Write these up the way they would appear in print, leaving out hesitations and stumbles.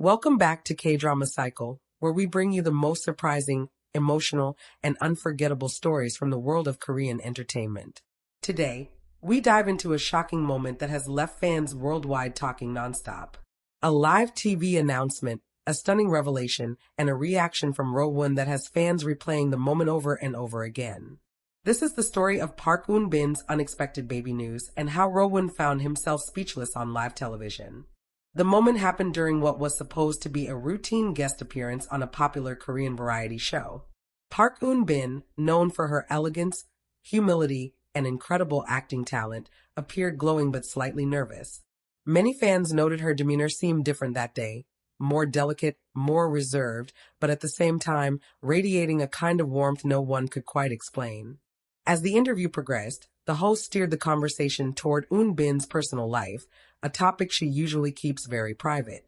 Welcome back to K-Drama Cycle, where we bring you the most surprising, emotional, and unforgettable stories from the world of Korean entertainment. Today, we dive into a shocking moment that has left fans worldwide talking nonstop. A live TV announcement, a stunning revelation, and a reaction from Rowoon that has fans replaying the moment over and over again. This is the story of Park Eun-bin's unexpected baby news and how Rowoon found himself speechless on live television. The moment happened during what was supposed to be a routine guest appearance on a popular Korean variety show. Park Eun-bin, known for her elegance, humility, and incredible acting talent, appeared glowing but slightly nervous. Many fans noted her demeanor seemed different that day, more delicate, more reserved, but at the same time, radiating a kind of warmth no one could quite explain. As the interview progressed, the host steered the conversation toward Eun-bin's personal life, a topic she usually keeps very private.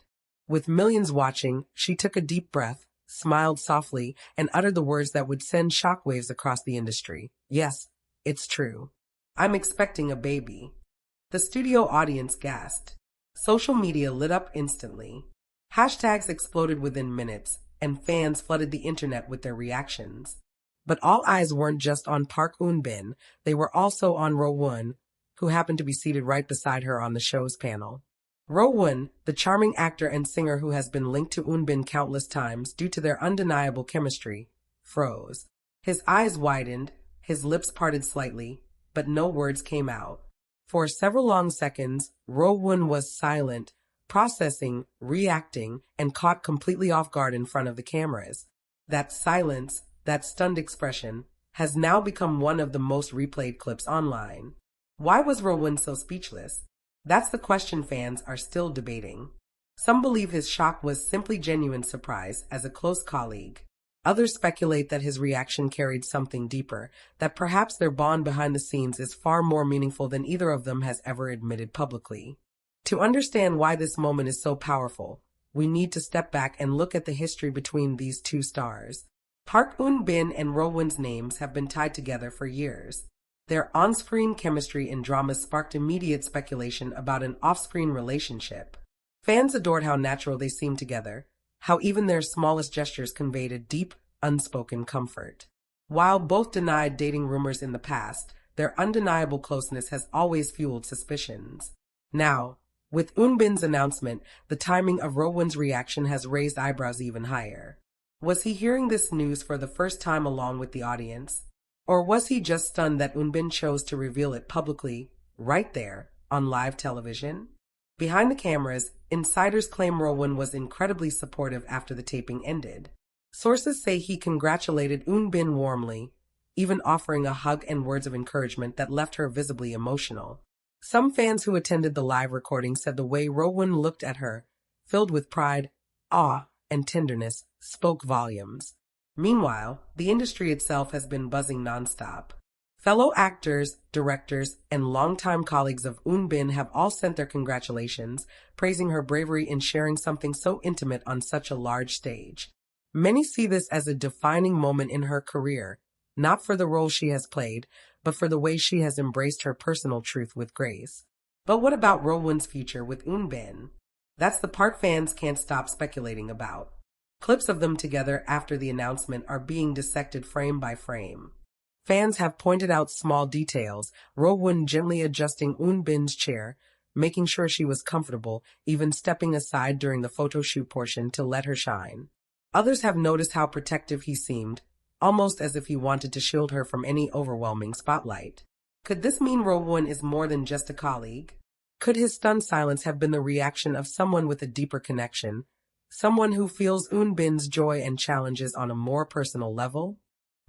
With millions watching, she took a deep breath, smiled softly, and uttered the words that would send shockwaves across the industry. Yes, it's true. I'm expecting a baby. The studio audience gasped. Social media lit up instantly. Hashtags exploded within minutes, and fans flooded the internet with their reactions. But all eyes weren't just on Park Eun-bin, they were also on Rowoon, who happened to be seated right beside her on the show's panel. Rowoon, the charming actor and singer who has been linked to Eun-bin countless times due to their undeniable chemistry, froze. His eyes widened, his lips parted slightly, but no words came out. For several long seconds, Rowoon was silent, processing, reacting, and caught completely off guard in front of the cameras. That silence, that stunned expression, has now become one of the most replayed clips online. Why was Rowoon so speechless? That's the question fans are still debating. Some believe his shock was simply genuine surprise as a close colleague. Others speculate that his reaction carried something deeper, that perhaps their bond behind the scenes is far more meaningful than either of them has ever admitted publicly. To understand why this moment is so powerful, we need to step back and look at the history between these two stars. Park Eun-bin and Rowoon's names have been tied together for years. Their on-screen chemistry in dramas sparked immediate speculation about an off-screen relationship. Fans adored how natural they seemed together, how even their smallest gestures conveyed a deep, unspoken comfort. While both denied dating rumors in the past, their undeniable closeness has always fueled suspicions. Now, with Eun-bin's announcement, the timing of Rowoon's reaction has raised eyebrows even higher. Was he hearing this news for the first time along with the audience? Or was he just stunned that Eun-bin chose to reveal it publicly, right there, on live television? Behind the cameras, insiders claim Rowoon was incredibly supportive after the taping ended. Sources say he congratulated Eun-bin warmly, even offering a hug and words of encouragement that left her visibly emotional. Some fans who attended the live recording said the way Rowoon looked at her, filled with pride, awe, and tenderness, spoke volumes. Meanwhile, the industry itself has been buzzing nonstop. Fellow actors, directors, and longtime colleagues of Eun-bin have all sent their congratulations, praising her bravery in sharing something so intimate on such a large stage. Many see this as a defining moment in her career, not for the role she has played, but for the way she has embraced her personal truth with grace. But what about Rowoon's future with Eun-bin? That's the part fans can't stop speculating about. Clips of them together after the announcement are being dissected frame by frame. Fans have pointed out small details, Rowoon gently adjusting Eun-bin's chair, making sure she was comfortable, even stepping aside during the photo shoot portion to let her shine. Others have noticed how protective he seemed, almost as if he wanted to shield her from any overwhelming spotlight. Could this mean Rowoon is more than just a colleague? Could his stunned silence have been the reaction of someone with a deeper connection? Someone who feels Eun-bin's joy and challenges on a more personal level?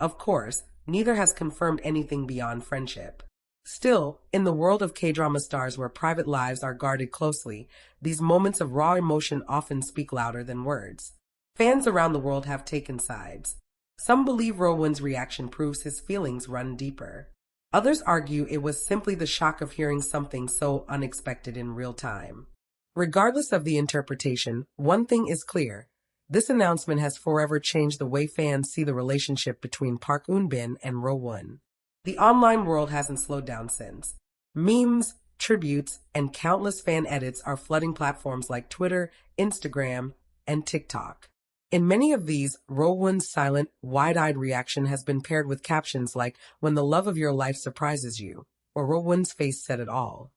Of course, neither has confirmed anything beyond friendship. Still, in the world of K-drama stars where private lives are guarded closely, these moments of raw emotion often speak louder than words. Fans around the world have taken sides. Some believe Rowoon's reaction proves his feelings run deeper. Others argue it was simply the shock of hearing something so unexpected in real time. Regardless of the interpretation, one thing is clear. This announcement has forever changed the way fans see the relationship between Park Eun-bin and Rowoon. The online world hasn't slowed down since. Memes, tributes, and countless fan edits are flooding platforms like Twitter, Instagram, and TikTok. In many of these, Rowoon's silent, wide-eyed reaction has been paired with captions like, "When the love of your life surprises you," or "Rowoon's face said it all."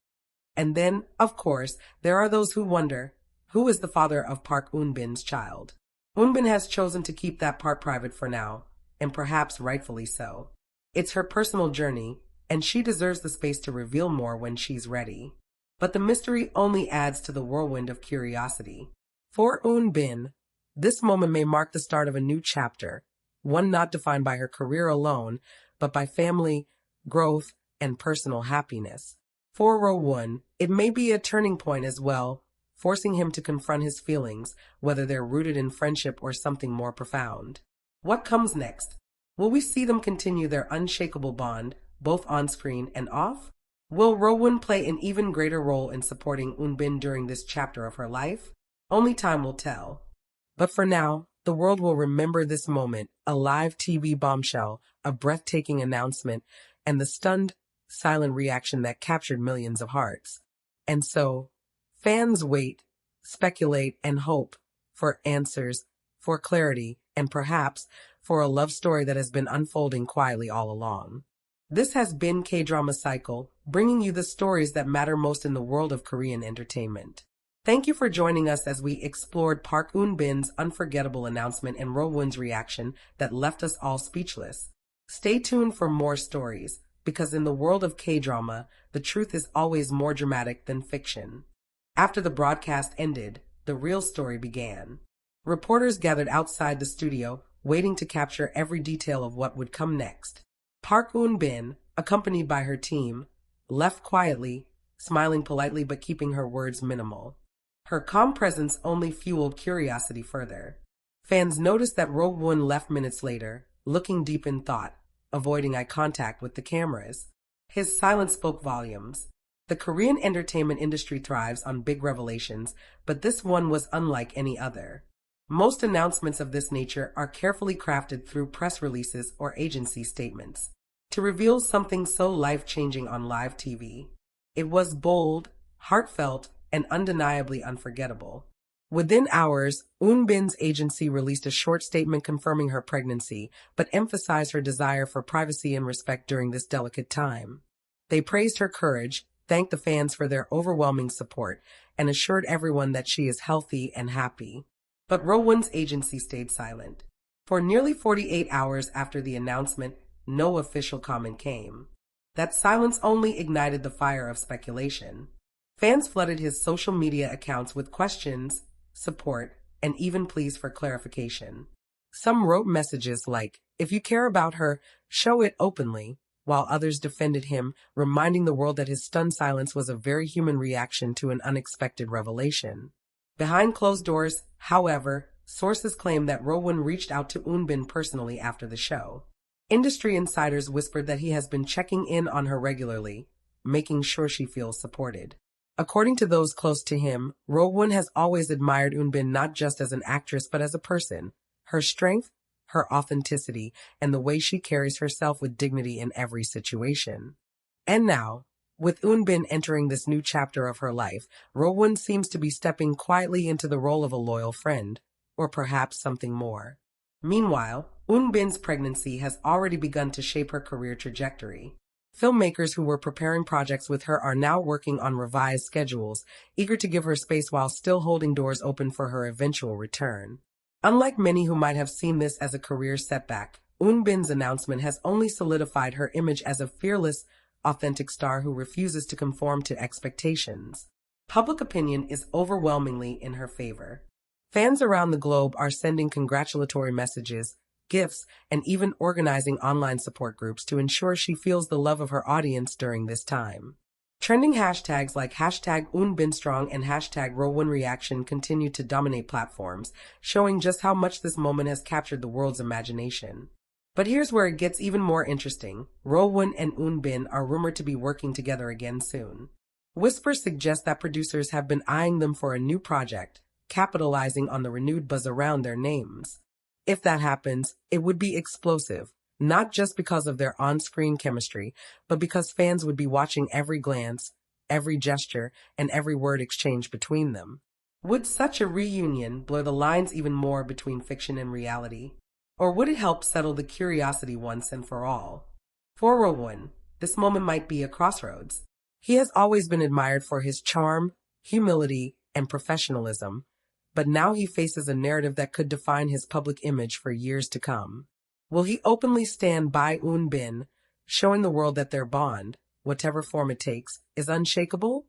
And then, of course, there are those who wonder, who is the father of Park Eun-bin's child? Eun-bin has chosen to keep that part private for now, and perhaps rightfully so. It's her personal journey, and she deserves the space to reveal more when she's ready. But the mystery only adds to the whirlwind of curiosity. For Eun-bin, this moment may mark the start of a new chapter, one not defined by her career alone, but by family, growth, and personal happiness. For Rowoon, it may be a turning point as well, forcing him to confront his feelings, whether they're rooted in friendship or something more profound. What comes next? Will we see them continue their unshakable bond, both on screen and off? Will Rowoon play an even greater role in supporting Eun-bin during this chapter of her life? Only time will tell. But for now, the world will remember this moment, a live TV bombshell, a breathtaking announcement, and the stunned, silent reaction that captured millions of hearts. And so, fans wait, speculate, and hope for answers, for clarity, and perhaps for a love story that has been unfolding quietly all along. This has been K-Drama Cycle, bringing you the stories that matter most in the world of Korean entertainment. Thank you for joining us as we explored Park Eun-bin's unforgettable announcement and Rowoon's reaction that left us all speechless. Stay tuned for more stories, because in the world of K-drama, the truth is always more dramatic than fiction. After the broadcast ended, the real story began. Reporters gathered outside the studio, waiting to capture every detail of what would come next. Park Eun-bin, accompanied by her team, left quietly, smiling politely but keeping her words minimal. Her calm presence only fueled curiosity further. Fans noticed that Rowoon left minutes later, looking deep in thought, avoiding eye contact with the cameras. His silence spoke volumes. The Korean entertainment industry thrives on big revelations, but this one was unlike any other. Most announcements of this nature are carefully crafted through press releases or agency statements. To reveal something so life-changing on live TV, it was bold, heartfelt, and undeniably unforgettable. Within hours, Eun-bin's agency released a short statement confirming her pregnancy, but emphasized her desire for privacy and respect during this delicate time. They praised her courage, thanked the fans for their overwhelming support, and assured everyone that she is healthy and happy. But Rowoon's agency stayed silent. For nearly 48 hours after the announcement, no official comment came. That silence only ignited the fire of speculation. Fans flooded his social media accounts with questions, support, and even pleas for clarification. Some wrote messages like, "If you care about her, show it openly," while others defended him, reminding the world that his stunned silence was a very human reaction to an unexpected revelation. Behind closed doors, however, sources claim that Rowoon reached out to Eun-bin personally after the show. Industry insiders whispered that he has been checking in on her regularly, making sure she feels supported. According to those close to him, Rowoon has always admired Eun-bin not just as an actress but as a person. Her strength, her authenticity, and the way she carries herself with dignity in every situation. And now, with Eun-bin entering this new chapter of her life, Rowoon seems to be stepping quietly into the role of a loyal friend, or perhaps something more. Meanwhile, Eun-bin's pregnancy has already begun to shape her career trajectory. Filmmakers who were preparing projects with her are now working on revised schedules, eager to give her space while still holding doors open for her eventual return. Unlike many who might have seen this as a career setback, Eun-bin's announcement has only solidified her image as a fearless, authentic star who refuses to conform to expectations. Public opinion is overwhelmingly in her favor. Fans around the globe are sending congratulatory messages, gifts, and even organizing online support groups to ensure she feels the love of her audience during this time. Trending hashtags like #EunBinStrong and #RowoonReaction continue to dominate platforms, showing just how much this moment has captured the world's imagination. But here's where it gets even more interesting. Rowoon and Eun-bin are rumored to be working together again soon. Whispers suggest that producers have been eyeing them for a new project, capitalizing on the renewed buzz around their names. If that happens, it would be explosive, not just because of their on-screen chemistry, but because fans would be watching every glance, every gesture, and every word exchanged between them. Would such a reunion blur the lines even more between fiction and reality? Or would it help settle the curiosity once and for all? For Rowoon, this moment might be a crossroads. He has always been admired for his charm, humility, and professionalism, but now he faces a narrative that could define his public image for years to come. Will he openly stand by Eun Bin, showing the world that their bond, whatever form it takes, is unshakable?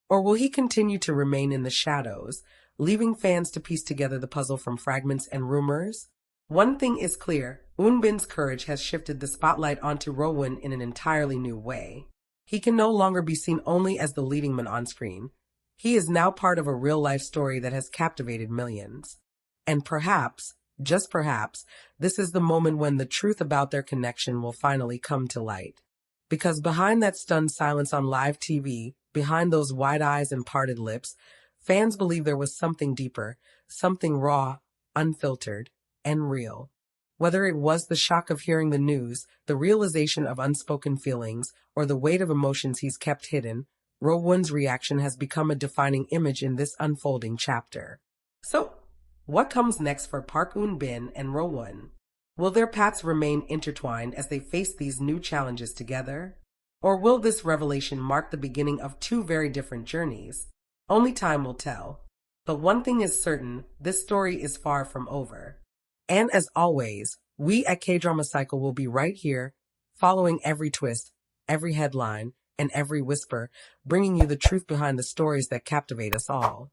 Or will he continue to remain in the shadows, leaving fans to piece together the puzzle from fragments and rumors? One thing is clear, Eun Bin's courage has shifted the spotlight onto Rowoon in an entirely new way. He can no longer be seen only as the leading man on screen. He is now part of a real-life story that has captivated millions. And perhaps, just perhaps, this is the moment when the truth about their connection will finally come to light. Because behind that stunned silence on live TV, behind those wide eyes and parted lips, fans believe there was something deeper, something raw, unfiltered, and real. Whether it was the shock of hearing the news, the realization of unspoken feelings, or the weight of emotions he's kept hidden, Rowoon's reaction has become a defining image in this unfolding chapter. So, what comes next for Park Eun Bin and Rowoon? Will their paths remain intertwined as they face these new challenges together? Or will this revelation mark the beginning of two very different journeys? Only time will tell. But one thing is certain, this story is far from over. And as always, we at K-Drama Cycle will be right here, following every twist, every headline, and every whisper, bringing you the truth behind the stories that captivate us all.